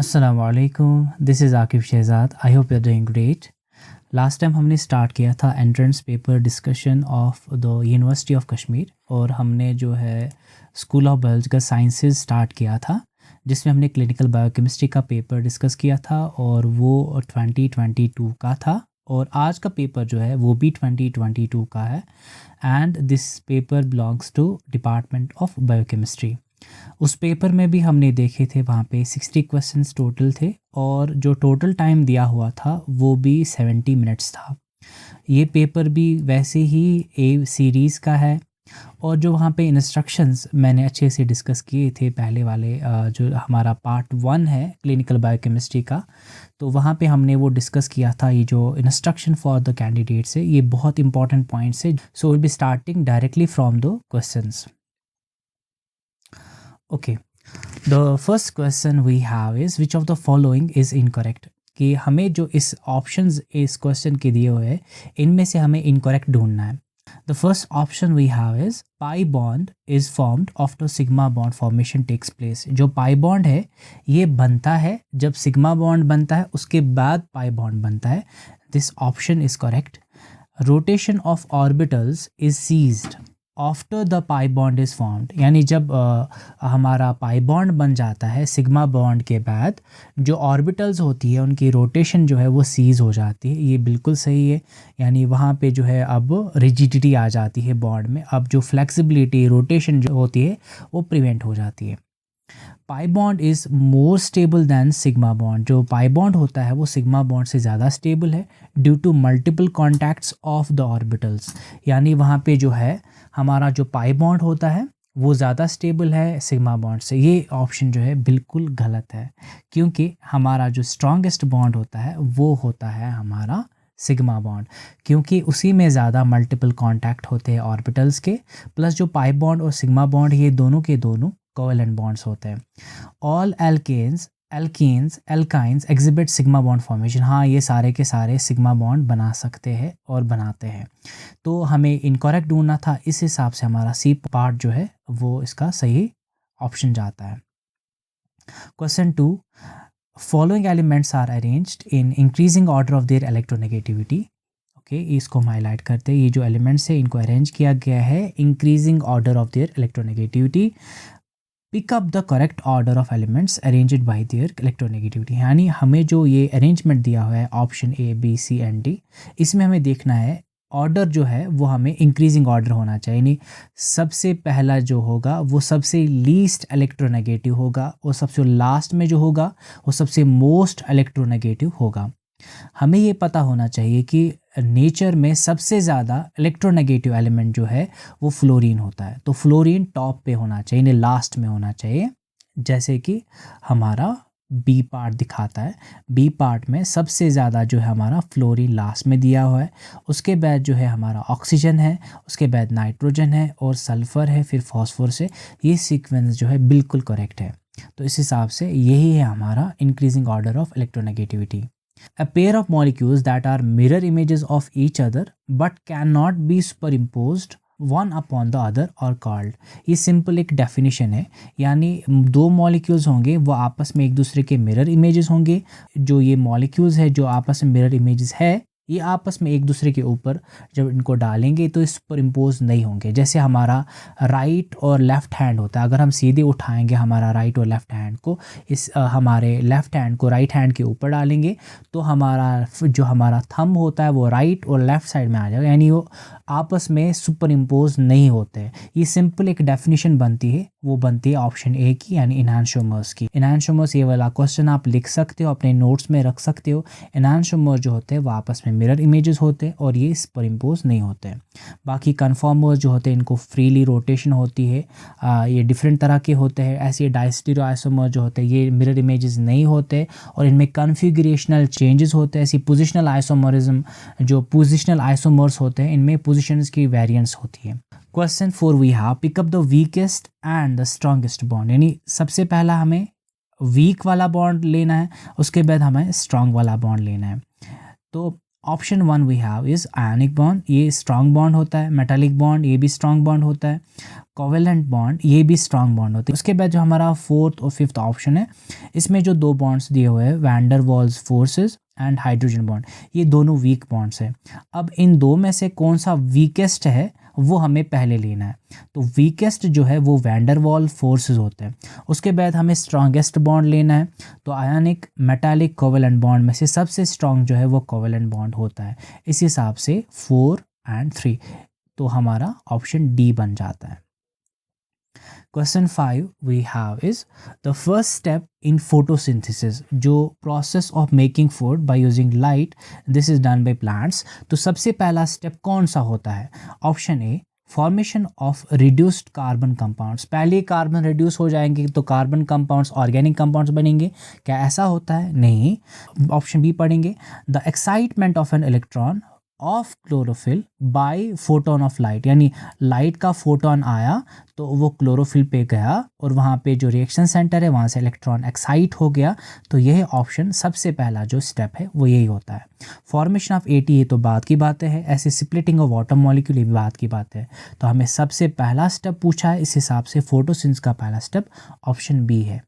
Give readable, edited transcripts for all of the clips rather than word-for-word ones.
अस्सलामुअलैकुम, this is Aqib Shahzad. I hope you are doing great. Last time हमने start किया था entrance paper discussion of the university of Kashmir और हमने जो है school of biological sciences start किया था, जिसमें हमने क्लिनिकल बायोकेमिस्ट्री का पेपर डिस्कस किया था और वो 2022 का था। और आज का पेपर जो है वो भी 2022 का है and this paper belongs to department of biochemistry. उस पेपर में भी हमने देखे थे, वहाँ पे 60 क्वेश्चंस टोटल थे और जो टोटल टाइम दिया हुआ था वो भी 70 मिनट्स था। ये पेपर भी वैसे ही ए सीरीज़ का है और जो वहाँ पे इंस्ट्रक्शंस मैंने अच्छे से डिस्कस किए थे पहले वाले जो हमारा पार्ट 1 है क्लिनिकल बायोकेमिस्ट्री का, तो वहाँ पे हमने वो डिस्कस किया था। ये जो इंस्ट्रक्शन फॉर द कैंडिडेट्स है ये बहुत इंपॉर्टेंट पॉइंट्स है, so will be starting directly from the questions. Okay, the first question we have is which of the following is incorrect, कि हमें जो इस ऑप्शंस इस क्वेश्चन के दिए हुए हैं इनमें से हमें इनकरेक्ट ढूंढना है। The first option we have is pi bond is formed after sigma bond formation takes place. जो पाई बॉन्ड है ये बनता है जब सिग्मा बॉन्ड बनता है, उसके बाद पाई बॉन्ड बनता है। This option is correct. Rotation of orbitals is ceased after the pi bond is formed, यानी जब हमारा पाई बॉन्ड बन जाता है सिग्मा बॉन्ड के बाद जो ऑर्बिटल्स होती है उनकी रोटेशन जो है वो सीज हो जाती है। ये बिल्कुल सही है, यानी वहाँ पे जो है अब रिजिडिटी आ जाती है बॉन्ड में, अब जो फ्लेक्सिबिलिटी रोटेशन जो होती है वो प्रिवेंट हो जाती है। पाई bond is more stable then sigma bond. जो पाई बॉन्ड होता है वो सिग्मा बॉन्ड से ज़्यादा स्टेबल है due to multiple contacts of the orbitals, यानी वहाँ पे जो है हमारा जो पाई बॉन्ड होता है वो ज़्यादा स्टेबल है सिग्मा बॉन्ड से। ये ऑप्शन जो है बिल्कुल गलत है, क्योंकि हमारा जो स्ट्रॉन्गेस्ट बॉन्ड होता है वो होता है हमारा सिग्मा बॉन्ड, क्योंकि उसी में ज़्यादा मल्टीपल कॉन्टैक्ट होते हैं ऑर्बिटल्स के। प्लस जो पाई बॉन्ड और सिग्मा बॉन्ड ये दोनों के दोनों कोवेलेंट बॉन्ड्स होते हैं। All alkynes exhibit sigma bond formation. हाँ, ये सारे के सारे सिग्मा बॉन्ड बना सकते हैं और बनाते हैं, तो हमें इनकरेक्ट ढूंढना था। इस हिसाब से हमारा सी पार्ट जो है वो इसका सही ऑप्शन जाता है। Question 2, following elements are arranged in increasing order of their electronegativity. Okay, इसको हम हाईलाइट करते हैं। ये जो एलिमेंट्स है इनको अरेंज किया गया है increasing order of their electronegativity. Pick up the correct order of elements arranged by their electronegativity, यानी हमें जो ये अरेंजमेंट दिया हुआ है option A B C and D, इसमें हमें देखना है ऑर्डर जो है वो हमें इंक्रीजिंग ऑर्डर होना चाहिए, यानी सबसे पहला जो होगा वो सबसे लीस्ट इलेक्ट्रोनेगेटिव होगा और सबसे लास्ट में जो होगा वो सबसे मोस्ट इलेक्ट्रोनेगेटिव होगा। हमें ये पता होना चाहिए कि नेचर में सबसे ज़्यादा इलेक्ट्रोनेगेटिव एलिमेंट जो है वो फ्लोरीन होता है, तो फ्लोरीन टॉप पे होना चाहिए, यानी लास्ट में होना चाहिए, जैसे कि हमारा बी पार्ट दिखाता है। बी पार्ट में सबसे ज़्यादा जो है हमारा फ्लोरीन लास्ट में दिया हुआ है, उसके बाद जो है हमारा ऑक्सीजन है, उसके बाद नाइट्रोजन है और सल्फ़र है, फिर फॉस्फोरस है। ये सीक्वेंस जो है बिल्कुल करेक्ट है, तो इस हिसाब से यही है हमारा increasing order of electronegativity. A pair of molecules that are mirror images of each other but cannot be superimposed one upon the other are called। ये सिंपल एक डेफिनेशन है, यानी दो मॉलिक्यूल्स होंगे वो आपस में एक दूसरे के मिरर इमेजेस होंगे। जो ये मॉलिक्यूल्स है जो आपस में मिरर इमेजेस है ये आपस में एक दूसरे के ऊपर जब इनको डालेंगे तो इस पर इम्पोज नहीं होंगे। जैसे हमारा राइट और लेफ़्ट हैंड होता है, अगर हम सीधे उठाएंगे हमारा राइट और लेफ़्ट हैंड को, इस हमारे लेफ़्ट हैंड को राइट हैंड के ऊपर डालेंगे तो हमारा जो हमारा थंब होता है वो राइट और लेफ़्ट साइड में आ जाएगा, यानी वो आपस में सुपर इम्पोज नहीं होते। ये सिंपल एक डेफिनेशन बनती है, वो बनती है ऑप्शन ए की, यानी एनांशियोमर्स की। एनांशियोमर्स ये वाला क्वेश्चन आप लिख सकते हो, अपने नोट्स में रख सकते हो। एनांशियोमर्स जो होते हैं वो आपस में मिरर इमेजेस होते हैं और ये सुपर इम्पोज नहीं होते हैं। बाकी कन्फॉर्मर्स जो होते हैं इनको फ्रीली रोटेशन होती है, ये डिफरेंट तरह के होते हैं। ऐसे डायस्टीरियो आइसोमर जो होते हैं ये मिरर इमेजेस नहीं होते और इनमें कन्फिगरेशनल चेंजेस होते हैं। ऐसी पोजिशनल आइसोमरिज्म, जो पोजिशनल आइसोमर्स होते हैं इनमें पोजिशंस की वेरिएंट्स होती है। Question 4 we have pick up the weakest and the strongest bond, यानी सबसे पहला हमें वीक वाला बॉन्ड लेना है, उसके बाद हमें स्ट्रॉन्ग वाला बॉन्ड लेना है। तो option 1 we have is ionic bond, ये स्ट्रॉन्ग बॉन्ड होता है। मेटालिक बॉन्ड, ये भी स्ट्रॉन्ग बॉन्ड होता है। कोवेलेंट बॉन्ड, ये भी स्ट्रॉन्ग बॉन्ड होते हैं। उसके बाद जो हमारा फोर्थ और फिफ्थ ऑप्शन है, इसमें जो 2 बॉन्ड्स दिए हुए हैं, van der Waals forces and hydrogen bond, ये दोनों वीक बॉन्ड्स हैं। अब इन दो में से कौन सा वीकेस्ट है वो हमें पहले लेना है। तो वीकेस्ट जो है वो वैन डर वाल फोर्सेस होते हैं। उसके बाद हमें स्ट्रॉन्गेस्ट बॉन्ड लेना है। तो आयनिक, मेटालिक, कोवेलेंट बॉन्ड में से सबसे स्ट्रॉन्ग जो है वो कोवेलेंट बॉन्ड होता है। इस हिसाब से 4 एंड 3, तो हमारा ऑप्शन डी बन जाता है। Question 5 we have is the first step in photosynthesis, जो process of making food by using light, this is done by plants। तो सबसे पहला स्टेप कौन सा होता है? Option A, formation of reduced carbon compounds. पहले कार्बन रिड्यूस हो जाएंगे तो कार्बन कंपाउंड्स ऑर्गेनिक कंपाउंड्स बनेंगे। क्या ऐसा होता है? नहीं। ऑप्शन बी पढ़ेंगे, the excitement of an electron of chlorophyll by photon of light, यानी लाइट का फोटोन आया तो वो क्लोरोफिल पे गया और वहाँ पे जो रिएक्शन सेंटर है वहाँ से इलेक्ट्रॉन एक्साइट हो गया। तो यह ऑप्शन सबसे पहला जो स्टेप है वो यही होता है। फॉर्मेशन ऑफ एटी, ये तो बात की बातें है। ऐसे स्प्लिटिंग ऑफ वाटर मॉलिक्यूल, ये भी बात की बात है। तो हमें सबसे पहला स्टेप पूछा है, इस हिसाब से फोटोसिंथेसिस का पहला स्टेप ऑप्शन बी है।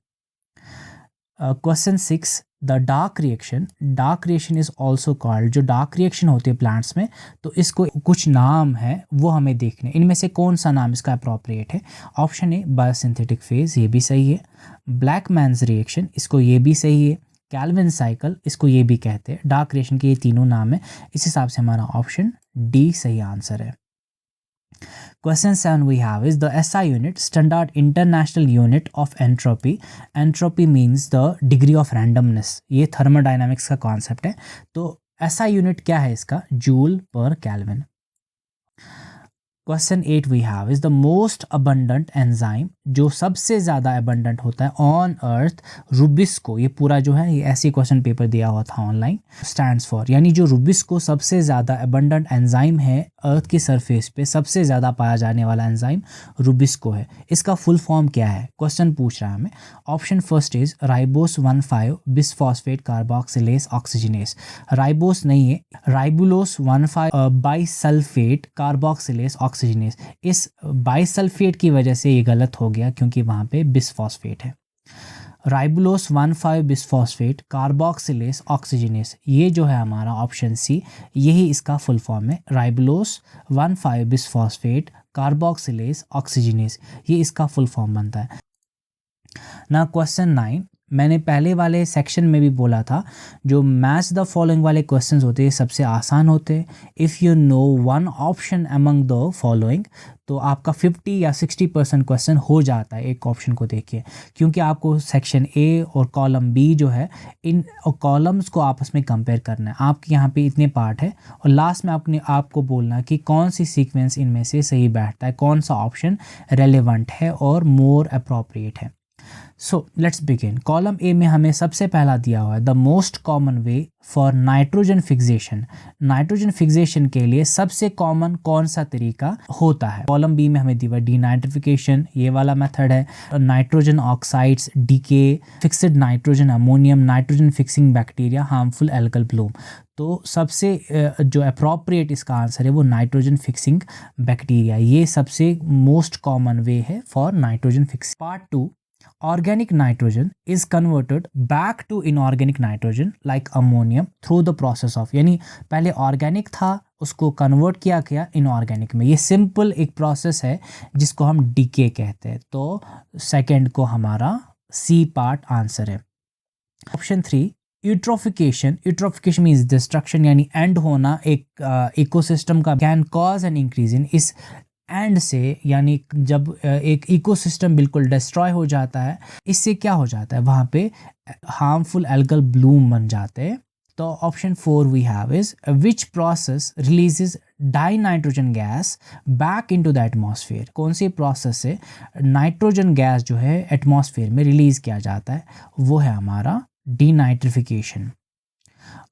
Question 6, the dark reaction is also called, जो डार्क रिएक्शन होती है प्लांट्स में, तो इसको कुछ नाम है वो हमें देखने, इनमें से कौन सा नाम इसका अप्रोप्रिएट है? ऑप्शन ए, बायोसिंथेटिक फेज, ये भी सही है। ब्लैकमैन्स रिएक्शन, इसको ये भी सही है। कैल्विन साइकिल, इसको ये भी कहते हैं। डार्क रिएक्शन के ये तीनों नाम है। इस हिसाब से हमारा ऑप्शन डी सही आंसर है। Question 7 we have is the SI unit, Standard International Unit of Entropy. Entropy means the degree of randomness. ये thermodynamics का concept है। तो SI unit क्या है इसका? Joule per kelvin. Question 8 we have is the most abundant enzyme, जो सबसे ज़्यादा अबंडेंट होता है ऑन अर्थ, रुबिस्को। ये पूरा जो है ये ऐसे क्वेश्चन पेपर दिया हुआ था ऑनलाइन। स्टैंड्स फॉर, यानी जो रुबिस्को सबसे ज़्यादा अबंडेंट एंजाइम है अर्थ की सरफेस पे, सबसे ज़्यादा पाया जाने वाला एंजाइम रुबिस्को है। इसका फुल फॉर्म क्या है? क्वेश्चन पूछ रहा है हमें। Option first is ribose 1,5 bisphosphate carboxylase oxygenase. Ribose नहीं है, राइबुलोस 1,5 बाइसल्फेट कार्बोक्सिलेज ऑक्सीजनेस। इस बाइसल्फेट की वजह से ये गलत हो गया क्योंकि वहाँ पे बिसफॉस्फेट है। राइबुलोस 1,5 बिसफॉस्फेट कार्बोक्सिलेज ऑक्सीजनेस, ये जो है हमारा ऑप्शन सी, यही इसका फुल फॉर्म है। राइबुलोस 1,5 बिसफॉस्फेट कार्बोक्सिलेज ऑक्सीजनेस, ये इसका फुल फॉर्म बनता है ना। क्वेश्चन 9, मैंने पहले वाले सेक्शन में भी बोला था, जो मैच द फॉलोइंग वाले क्वेश्चंस होते हैं सबसे आसान होते हैं। If you know one option among the following, तो आपका 50 या 60% क्वेश्चन हो जाता है एक ऑप्शन को देखिए, क्योंकि आपको सेक्शन ए और कॉलम बी जो है, इन कॉलम्स को आपस में कंपेयर करना है। आपके यहाँ पे इतने पार्ट है और लास्ट में आपको बोलना कि कौन सी सीक्वेंस इनमें से सही बैठता है, कौन सा ऑप्शन रेलेवेंट है और मोर अप्रोप्रिएट है। So let's begin. Column A में हमें सबसे पहला दिया हुआ है the most common way for nitrogen fixation. Nitrogen fixation के लिए सबसे कॉमन कौन सा तरीका होता है? कॉलम बी में हमें दिया डीनाइट्रिफिकेशन, ये वाला मेथड है। नाइट्रोजन ऑक्साइड्स, डीके, fixed nitrogen ammonium, nitrogen fixing bacteria, harmful algal bloom. तो सबसे जो अप्रोप्रिएट इसका आंसर है वो नाइट्रोजन फिक्सिंग बैक्टीरिया, ये सबसे मोस्ट कॉमन वे है for nitrogen fix. Part 2, organic nitrogen is converted back to inorganic nitrogen like ammonium through the process of, यानी पहले ऑर्गेनिक था उसको कन्वर्ट किया गया इनऑर्गेनिक में। ये सिंपल एक प्रोसेस है जिसको हम डीके कहते हैं। तो सेकंड को हमारा सी पार्ट आंसर है। ऑप्शन 3, यूट्रोफिकेशन मीन्स डिस्ट्रक्शन, यानी एंड होना एक इकोसिस्टम का, can cause an increase in, इस एंड से, यानी जब एक इकोसिस्टम बिल्कुल डिस्ट्रॉय हो जाता है, इससे क्या हो जाता है, वहाँ पे हार्मफुल एल्गल ब्लूम बन जाते हैं। तो option 4 we have is which process releases dinitrogen gas back into the atmosphere. कौन सी प्रोसेस से नाइट्रोजन गैस जो है एटमॉस्फेयर में रिलीज किया जाता है, वो है हमारा denitrification.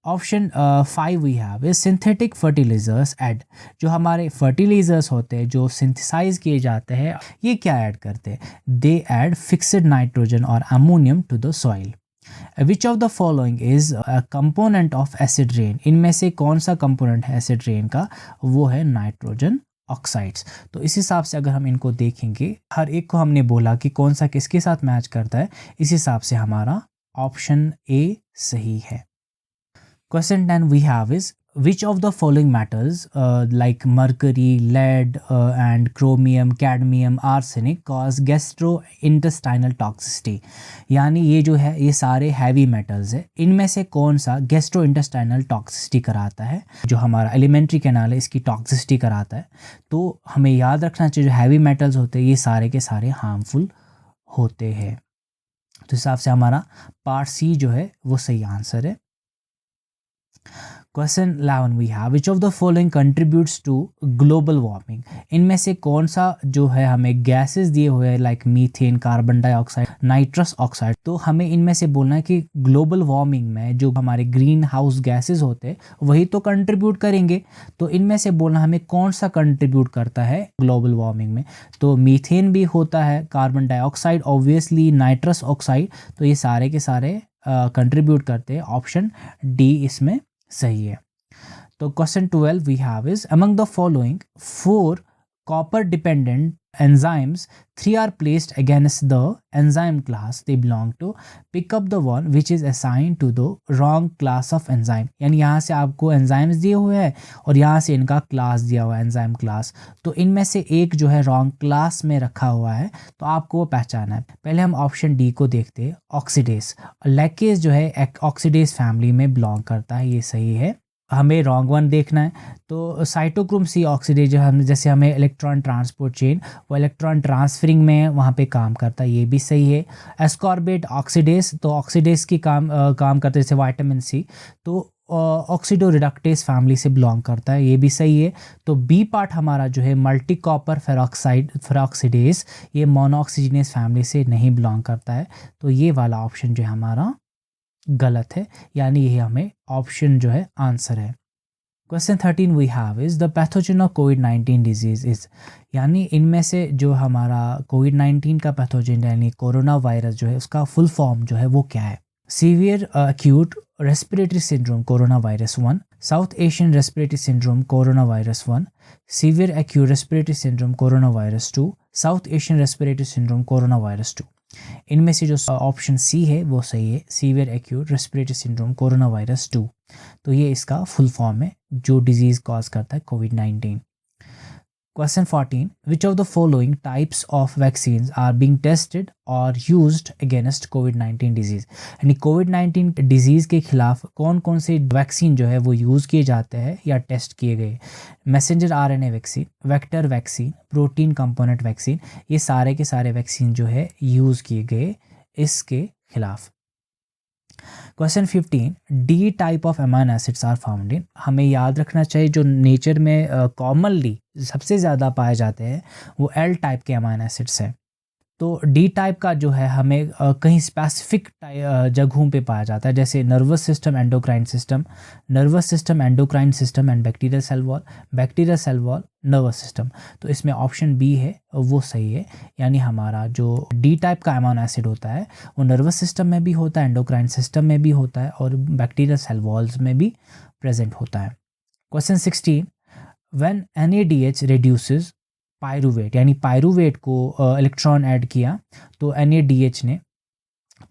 Option 5 we have is synthetic fertilisers add. जो हमारे फर्टिलाइजर्स होते हैं जो सिंथेसाइज किए जाते हैं, ये क्या ऐड करते हैं? दे ऐड फिक्स्ड नाइट्रोजन और ammonium to the soil. Which of the following is component of acid rain, इनमें से कौन सा कंपोनेंट है एसिड रेन का, वो है नाइट्रोजन ऑक्साइड्स। तो इस हिसाब से अगर हम इनको देखेंगे, हर एक को हमने बोला कि कौन सा किसके साथ मैच करता है, इस हिसाब से हमारा ऑप्शन ए सही है। Question 10 we have is which of the following metals like mercury, lead and chromium, cadmium, arsenic cause gastrointestinal toxicity। यानी ये जो है ये सारे हैवी मेटल्स है, इनमें से कौन सा गैस्ट्रोइंटेस्टाइनल टॉक्सिसिटी कराता है, जो हमारा एलिमेंट्री कैनाल है इसकी टॉक्सिसिटी कराता है। तो हमें याद रखना चाहिए जो हैवी मेटल्स होते हैं ये सारे के सारे हार्मफुल होते हैं। तो हिसाब से हमारा पार्ट सी जो है वो सही आंसर है। Question 11 we have which of the following contributes to global warming, इनमें से कौन सा जो है हमें गैसेस दिए हुए हैं like methane, carbon dioxide, nitrous oxide, तो हमें इनमें से बोलना है कि ग्लोबल वार्मिंग में जो हमारे ग्रीन हाउस गैसेस होते हैं वही तो कंट्रीब्यूट करेंगे। तो इनमें से बोलना हमें कौन सा कंट्रीब्यूट करता है ग्लोबल वार्मिंग में, तो मीथेन भी होता है, carbon dioxide obviously, nitrous oxide, तो ये सारे के सारे कंट्रीब्यूट करते हैं। ऑप्शन डी इसमें सही है। तो question 12 we have is among the following 4 copper dependent enzymes 3 are placed against the enzyme class they belong to, pick up the one which is assigned to the wrong class of enzyme। यानी यहाँ से आपको enzymes दिए हुए हैं और यहाँ से इनका क्लास दिया हुआ है एंजाइम क्लास, तो इनमें से एक जो है रॉन्ग क्लास में रखा हुआ है, तो आपको वो पहचाना है। पहले हम ऑप्शन डी को देखते हैं, ऑक्सीडेज। लैकेज जो है ऑक्सीडेज फैमिली में बिलोंग करता है, ये सही है। हमें रॉन्ग वन देखना है, तो साइटोक्रोम सी ऑक्सीडेज जो हम जैसे हमें इलेक्ट्रॉन ट्रांसपोर्ट चेन वो इलेक्ट्रॉन ट्रांसफरिंग में वहाँ पे काम करता है, ये भी सही है। एस्कॉर्बेट ऑक्सीडेज, तो ऑक्सीडेज की काम करते हैं जैसे विटामिन सी, तो ऑक्सीडो रिडक्टेज फैमिली से बिलोंग करता है, ये भी सही है। तो बी पार्ट हमारा जो है मल्टी कॉपर फेरोक्सीडेज, ये मोनोऑक्सीजिनेज फैमिली से नहीं बिलोंग करता है, तो ये वाला ऑप्शन जो है हमारा गलत है, यानी ये हमें ऑप्शन जो है आंसर है। Question 13 we have is the pathogen of कोविड-19 डिजीज इज, यानी इनमें से जो हमारा कोविड-19 का पैथोजन यानी कोरोना वायरस जो है उसका फुल फॉर्म जो है वो क्या है। Severe acute respiratory syndrome corona virus 1, south Asian respiratory syndrome corona virus 1, severe acute respiratory syndrome corona virus 2, south Asian respiratory syndrome corona virus 2। इनमें से जो ऑप्शन सी है वो सही है, severe acute respiratory syndrome corona virus 2, तो ये इसका फुल फॉर्म है जो डिजीज कॉज करता है कोविड-19। Question 14 which of the following types of vaccines are being tested और यूज्ड अगेंस्ट कोविड-19 डिजीज, यानी कोविड-19 डिजीज़ के खिलाफ कौन कौन से वैक्सीन जो है वो यूज़ किए जाते हैं या टेस्ट किए गए। Messenger RNA vaccine, vector vaccine, protein component vaccine, ये सारे के सारे वैक्सीन जो है यूज़ किए गए इसके खिलाफ। Question 15 D type of amino acids are found in, हमें याद रखना चाहिए जो नेचर में कॉमनली सबसे ज़्यादा पाए जाते हैं वो एल टाइप के अमाइनो एसिड्स हैं। तो डी टाइप का जो है हमें कहीं स्पेसिफिक जगहों पे पाया जाता है, जैसे nervous system, endocrine system, nervous system, endocrine system and bacterial cell wall, bacterial cell wall, nervous system. तो इसमें ऑप्शन बी है वो सही है, यानी हमारा जो डी टाइप का अमाइनो एसिड होता है वो नर्वस सिस्टम में भी होता है, एंडोक्राइन सिस्टम में भी होता है और बैक्टीरियल सेल वॉल्स में भी प्रेजेंट होता है। Question 16 when NADH reduces pyruvate, यानी पायरुवेट को इलेक्ट्रॉन ऐड किया तो NADH ने,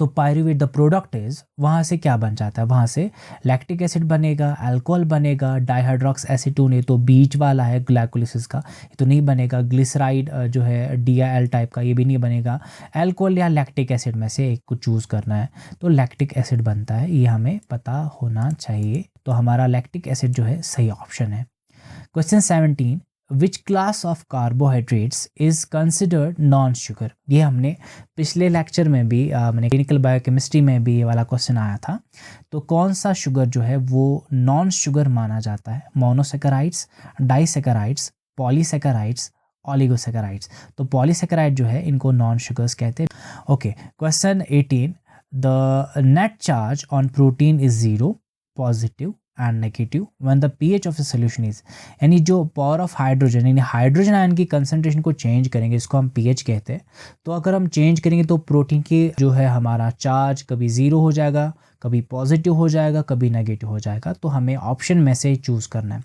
तो पायरुवेट द प्रोडक्ट इज, वहाँ से क्या बन जाता है, वहाँ से लैक्टिक एसिड बनेगा, अल्कोहल बनेगा, डाइहाइड्रोक्स एसीटोन, ये तो बीच वाला है ग्लाइकोलिसिस का, ये तो नहीं बनेगा। ग्लिसराइड जो है DIL टाइप का, ये भी नहीं बनेगा। अल्कोहल या लैक्टिक एसिड में से एक को चूज़ करना है, तो लैक्टिक एसिड बनता है, ये हमें पता होना चाहिए। तो हमारा लैक्टिक एसिड जो है सही ऑप्शन है। Question 17 which class of carbohydrates is considered non sugar, ये हमने पिछले लेक्चर में भी मैंने क्लिनिकल बायोकेमिस्ट्री में भी ये वाला क्वेश्चन आया था। तो कौन सा शुगर जो है वो नॉन शुगर माना जाता है, मोनोसेकेराइड्स, डाइसेकेराइड्स, पॉलीसेकेराइड्स, ओलिगोसेकेराइड्स। तो पॉलीसेकेराइड जो है इनको नॉन शुगर्स कहते हैं। Okay, question 18 the net charge on protein is 0 positive, and negative when the pH of the solution is, यानी जो पावर ऑफ हाइड्रोजन यानी हाइड्रोजन आयन की कंसंट्रेशन को चेंज करेंगे, इसको हम पीएच कहते हैं। तो अगर हम चेंज करेंगे तो प्रोटीन की जो है हमारा चार्ज कभी ज़ीरो हो जाएगा, कभी पॉजिटिव हो जाएगा, कभी नेगेटिव हो जाएगा। तो हमें ऑप्शन में से चूज़ करना है।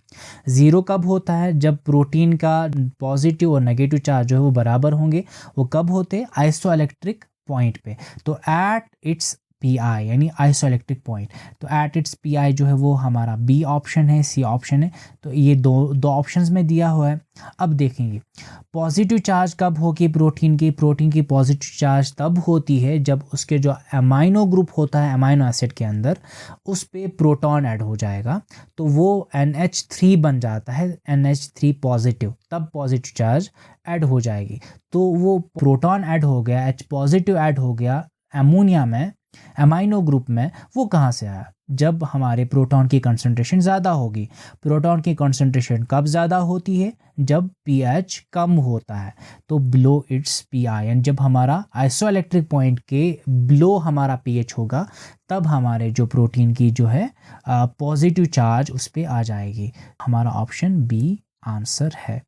ज़ीरो कब होता है? जब प्रोटीन का पॉजिटिव और नेगेटिव चार्ज जो है वो बराबर होंगे। वो कब होते हैं? आइसोइलेक्ट्रिक पॉइंट पे। तो एट इट्स पी आई यानी आइसोइलेक्ट्रिक पॉइंट। तो एट इट्स पी आई जो है वो हमारा बी ऑप्शन है, सी ऑप्शन है। तो ये दो ऑप्शंस में दिया हुआ है। अब देखेंगे पॉजिटिव चार्ज कब होगी प्रोटीन की पॉजिटिव चार्ज तब होती है जब उसके जो अमाइनो ग्रुप होता है अमाइनो एसिड के अंदर, उस पे प्रोटॉन ऐड हो जाएगा तो वो NH3 बन जाता है, NH3 पॉजिटिव, तब पॉजिटिव चार्ज ऐड हो जाएगी। तो वो प्रोटॉन ऐड हो गया, H पॉजिटिव ऐड हो गया अमोनिया में, अमाइनो ग्रुप में। वो कहाँ से आया? जब हमारे प्रोटॉन की कंसंट्रेशन ज़्यादा होगी। प्रोटॉन की कंसंट्रेशन कब ज़्यादा होती है? जब पीएच कम होता है। तो बिलो इट्स पीआई, यानी जब हमारा आइसोइलेक्ट्रिक पॉइंट के बिलो हमारा पीएच होगा तब हमारे जो प्रोटीन की जो है पॉजिटिव चार्ज उस पर आ जाएगी। हमारा ऑप्शन बी आंसर है।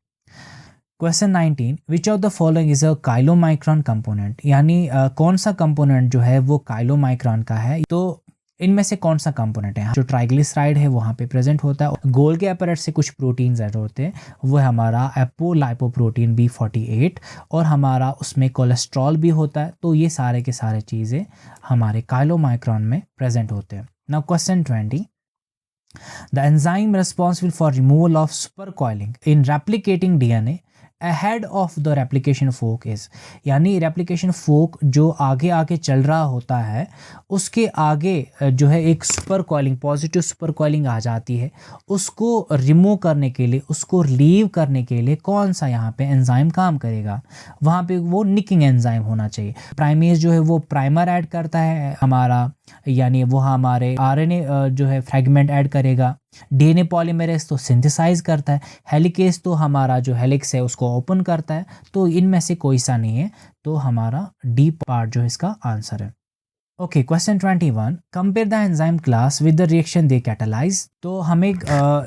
Question 19, which of the following is a chylomicron component, यानी कौन सा कंपोनेंट जो है वो काइलोमाइक्रॉन का है। तो इनमें से कौन सा कंपोनेंट है? जो ट्राइग्लिसराइड है वहाँ पे प्रेजेंट होता है। गोल्गी एपैरेट से कुछ प्रोटीन्स ऐड होते हैं, वो है हमारा एपोलाइपोप्रोटीन B48, और हमारा उसमें कोलेस्ट्रॉल भी होता है। तो ये सारे के सारे चीज़ें हमारे काइलोमाइक्रॉन में प्रेजेंट होते हैं। Now question 20, the enzyme responsible for removal of supercoiling in replicating DNA ahead of the replication fork is, यानी replication fork जो आगे आगे चल रहा होता है उसके आगे जो है एक super coiling, positive super coiling आ जाती है। उसको रिमूव करने के लिए, उसको लीव करने के लिए कौन सा यहाँ पे एंजाइम काम करेगा? वहाँ पे वो निकिंग एंजाइम होना चाहिए। प्राइमेज जो है वो प्राइमर ऐड करता है हमारा, यानी वो हमारे आरएनए जो है फ्रेगमेंट ऐड करेगा। डीएनए पॉलीमरेज तो सिंथेसाइज करता है। हेलिकेज तो हमारा जो हेलिक्स है उसको ओपन करता है। तो इनमें से कोई सा नहीं है। तो हमारा डी पार्ट जो है इसका आंसर है। Okay, question 21, compare the enzyme class with the reaction they catalyse. तो हमें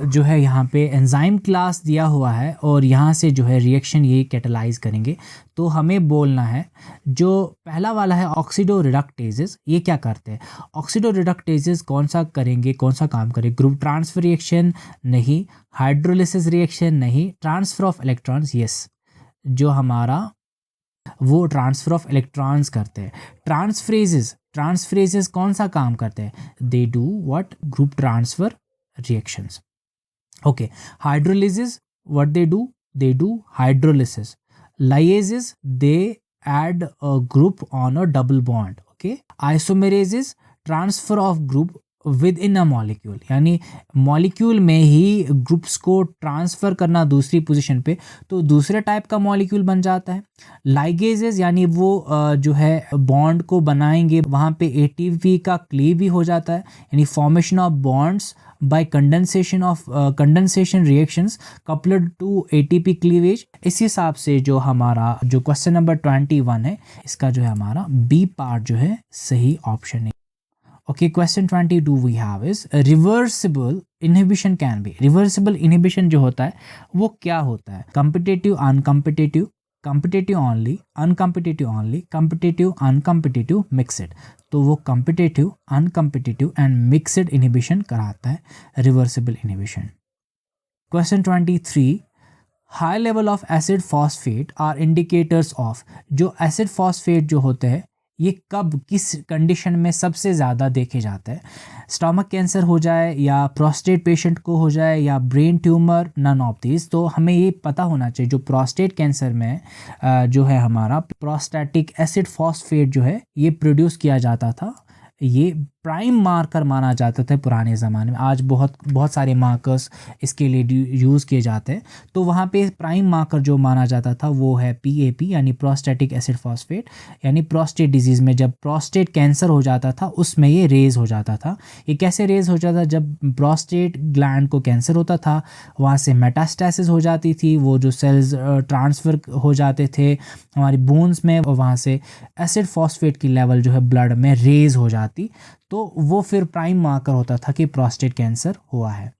जो है यहाँ पे एंजाइम क्लास दिया हुआ है और यहाँ से जो है रिएक्शन ये कैटालाइज करेंगे। तो हमें बोलना है जो पहला वाला है ऑक्सीडो रिडक्टेजेस, ये क्या करते हैं? ऑक्सीडो रिडक्टेजेस कौन सा करेंगे, कौन सा काम करेंगे? ग्रुप ट्रांसफर रिएक्शन नहीं, हाइड्रोलिसिस रिएक्शन नहीं, ट्रांसफर ऑफ इलेक्ट्रॉन्स यस, जो हमारा वो ट्रांसफर ऑफ इलेक्ट्रॉन्स करते हैं। ट्रांसफरेजेस कौन सा काम करते हैं? They do what? Group transfer reactions. Okay, hydrolysis what they do? They do hydrolysis. Lyases they add a group on a double bond. Okay, isomerases transfer of group within a molecule, यानी molecule में ही groups को transfer करना दूसरी position पे, तो दूसरे type का मॉलिक्यूल बन जाता है। लाइगेजेस यानी वो जो है बॉन्ड को बनाएंगे, वहाँ पे ATP का क्लीव भी हो जाता है, यानी formation of bonds by condensation reactions coupled to ATP cleavage. इस हिसाब से जो हमारा जो क्वेश्चन नंबर 21 है इसका जो है हमारा बी पार्ट जो है सही ऑप्शन है। Okay, question 22 we have is reversible inhibition can be. Reversible inhibition जो होता है वो क्या होता है? Competitive, uncompetitive, competitive only, uncompetitive only, competitive, uncompetitive, mixed. तो वो competitive, uncompetitive and mixed inhibition कराता है reversible inhibition. Question 23, high level of acid phosphate are indicators of. जो acid phosphate जो होते हैं ये कब किस कंडीशन में सबसे ज़्यादा देखे जाते हैं? स्टमक कैंसर हो जाए या प्रोस्टेट पेशेंट को हो जाए या brain tumour, none of this. तो हमें ये पता होना चाहिए जो प्रोस्टेट कैंसर में जो है हमारा प्रोस्टैटिक एसिड फॉस्फेट जो है ये प्रोड्यूस किया जाता था। ये प्राइम मार्कर माना जाता था पुराने ज़माने में। आज बहुत सारे मार्कर्स इसके लिए यूज़ किए जाते हैं। तो वहाँ पे प्राइम मार्कर जो माना जाता था वो है PAP यानी प्रोस्टैटिक एसिड फॉस्फेट, यानी प्रोस्टेट डिजीज़ में जब प्रोस्टेट कैंसर हो जाता था उसमें ये रेज हो जाता था। ये कैसे रेज हो जाता था? जब प्रोस्टेट ग्लैंड को कैंसर होता था वहाँ से मेटास्टेसिस हो जाती थी, वो जो सेल्स ट्रांसफ़र हो जाते थे हमारी बोन्स में, वहाँ से एसिड फॉस्फेट की लेवल जो है ब्लड में रेज हो जाती। तो वो फिर प्राइम मार्कर होता था कि प्रोस्टेट कैंसर हुआ है।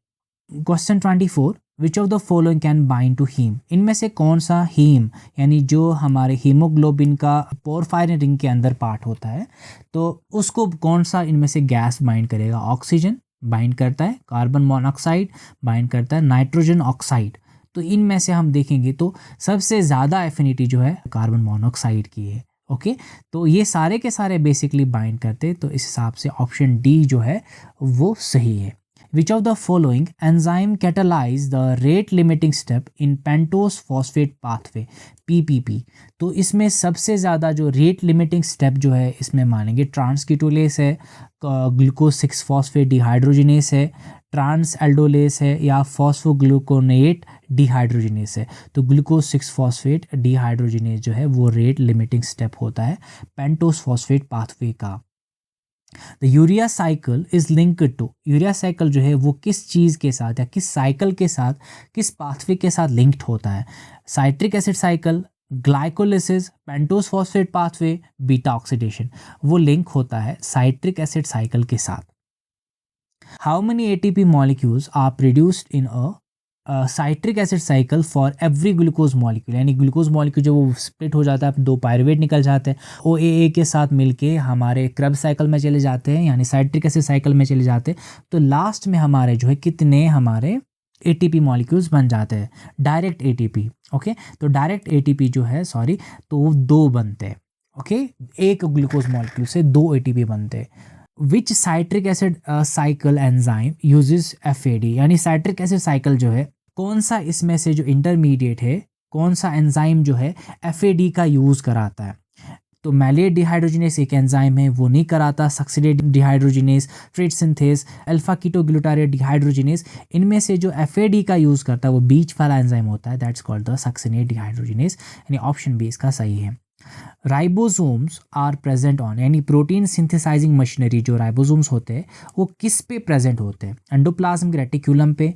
Question 24, which of the following can bind to heme, इनमें से कौन सा हीम यानी जो हमारे हीमोग्लोबिन का पोरफायरिन रिंग के अंदर पार्ट होता है, तो उसको कौन सा इनमें से गैस बाइंड करेगा? ऑक्सीजन बाइंड करता है, कार्बन मोनोऑक्साइड बाइंड करता है, नाइट्रोजन ऑक्साइड। तो इनमें से हम देखेंगे तो सबसे ज़्यादा एफिनिटी जो है कार्बन मोनोऑक्साइड की है। ओके, तो ये सारे के सारे बेसिकली बाइंड करते हैं, तो इस हिसाब से ऑप्शन डी जो है वो सही है। Which of the following enzyme catalyze the rate limiting step in pentose phosphate pathway PPP? तो इसमें सबसे ज़्यादा जो रेट लिमिटिंग स्टेप जो है इसमें मानेंगे ट्रांसकीटोलेस है, ग्लूकोज 6 फॉस्फेट डिहाइड्रोजिनेस है, ट्रांस एल्डोलेस है, या फॉस्फोग्लूकोनेट डिहाइड्रोजिनेस है। तो ग्लूकोज 6 फॉस्फेट डिहाइड्रोजिनेस जो है वो रेट लिमिटिंग स्टेप होता है पेंटोस फॉस्फेट पाथवे का। The urea cycle is linked to, urea cycle जो है वो किस चीज़ के साथ या किस साइकिल के साथ, किस पाथवे के साथ लिंक्ड होता है? Citric acid cycle, glycolysis, pentose phosphate pathway, beta oxidation. वो लिंक होता है साइट्रिक एसिड साइकिल के साथ। How many ATP molecules are produced in a citric acid cycle for every glucose molecule, यानी ग्लूकोज मॉलिक्यूल जो वो स्प्लिट हो जाता है, 2 पायरुवेट निकल जाते हैं, ओ ए के साथ मिलके हमारे क्रब साइकिल में चले जाते हैं, यानी साइट्रिक एसिड साइकिल में चले जाते हैं, तो लास्ट में हमारे जो है कितने हमारे एटीपी मॉलिक्यूल्स बन जाते हैं? Direct ATP. ओके, तो डायरेक्ट एटीपी जो है तो वो 2 बनते हैं। ओके, एक ग्लूकोज मॉलिक्यूल से 2 एटीपी बनते हैं। Which citric acid cycle enzyme uses FAD, यानी साइट्रिक एसिड साइकिल जो है कौन सा इसमें से जो इंटरमीडिएट है, कौन सा एंजाइम जो है FAD का यूज़ कराता है? तो मैलेट डिहाइड्रोजिनेस एक एंजाइम है, वो नहीं कराता। Succinate dehydrogenase, freight synthase, alpha ketoglutarate dehydrogenase, इनमें से जो FAD का यूज़ करता है वो बीच वाला एंजाइम होता है, that's called the succinate dehydrogenase, यानी ऑप्शन बी इसका सही है। राइबोसोम्स आर प्रेजेंट ऑन, यानी प्रोटीन सिंथेसाइजिंग मशीनरी जो राइबोसोम्स होते हैं वो किस पे प्रेजेंट होते हैं? एंडोप्लाज्मिक रेटिकुलम पे,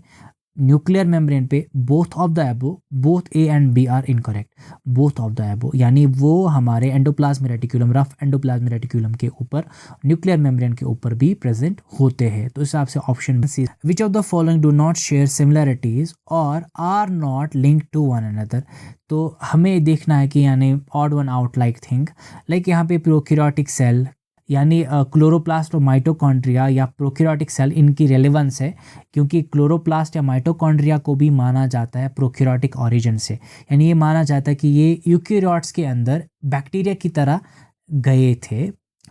न्यूक्लियर मेम्ब्रेन पे, both of the above, both A and B are incorrect, both of the above, यानी वो हमारे endoplasmic reticulum, rough endoplasmic reticulum के ऊपर, न्यूक्लियर मेम्ब्रेन के ऊपर भी प्रेजेंट होते हैं। तो इस हिसाब से option C. Which of the following do not share similarities और are not link to one another? तो हमें देखना है कि यानी odd one out like think, like यहाँ पे प्रोकैरियोटिक सेल यानी क्लोरोप्लास्ट और माइटोकॉन्ड्रिया या प्रोकैरियोटिक सेल, इनकी रेलेवेंस है क्योंकि क्लोरोप्लास्ट या माइटोकॉन्ड्रिया को भी माना जाता है प्रोकैरियोटिक ओरिजिन से, यानी ये माना जाता है कि ये यूकैरियोट्स के अंदर बैक्टीरिया की तरह गए थे।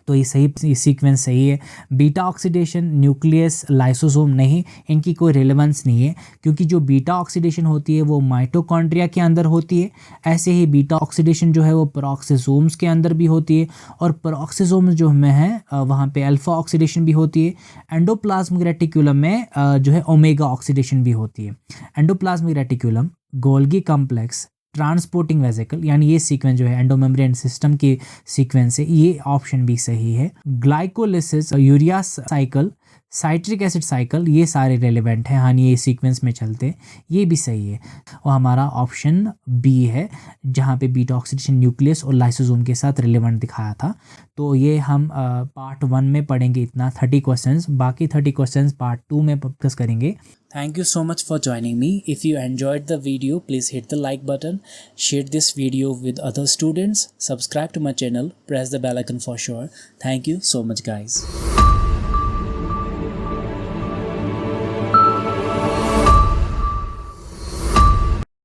तो ये सही सीक्वेंस सही है। बीटा ऑक्सीडेशन, न्यूक्लियस, लाइसोसोम नहीं, इनकी कोई रिलेवेंस नहीं है क्योंकि जो बीटा ऑक्सीडेशन होती है वो माइटोकॉन्ड्रिया के अंदर होती है। ऐसे ही बीटा ऑक्सीडेशन जो है वो पेरोक्सोसोम्स के अंदर भी होती है, और पेरोक्सोसोम्स जो में है वहाँ पे अल्फा ऑक्सीडेशन भी होती है। एंडोप्लाज्मिक रेटिकुलम में जो है ओमेगा ऑक्सीडेशन भी होती है। Endoplasmic reticulum, Golgi complex, transporting vesicle, यानी ये सीक्वेंस जो है एंडोमेम्ब्रेन सिस्टम के सीक्वेंस है, ये ऑप्शन भी सही है। Glycolysis, urea cycle, citric acid cycle, ये सारे रेलेवेंट हैं, हाँ ये सीक्वेंस में चलते, ये भी सही है। और हमारा ऑप्शन बी है जहाँ पे बीटा ऑक्सीडेशन न्यूक्लियस और लाइसोसोम के साथ रिलेवेंट दिखाया था। तो ये हम पार्ट 1 में पढ़ेंगे इतना 30 क्वेश्चंस, बाकी 30 क्वेश्चंस पार्ट 2 में डिस्कस करेंगे। Thank you so much for joining me. If you enjoyed the video, please hit the like button, share this video with other students, subscribe to my channel, press the bell icon for sure. Thank you so much guys.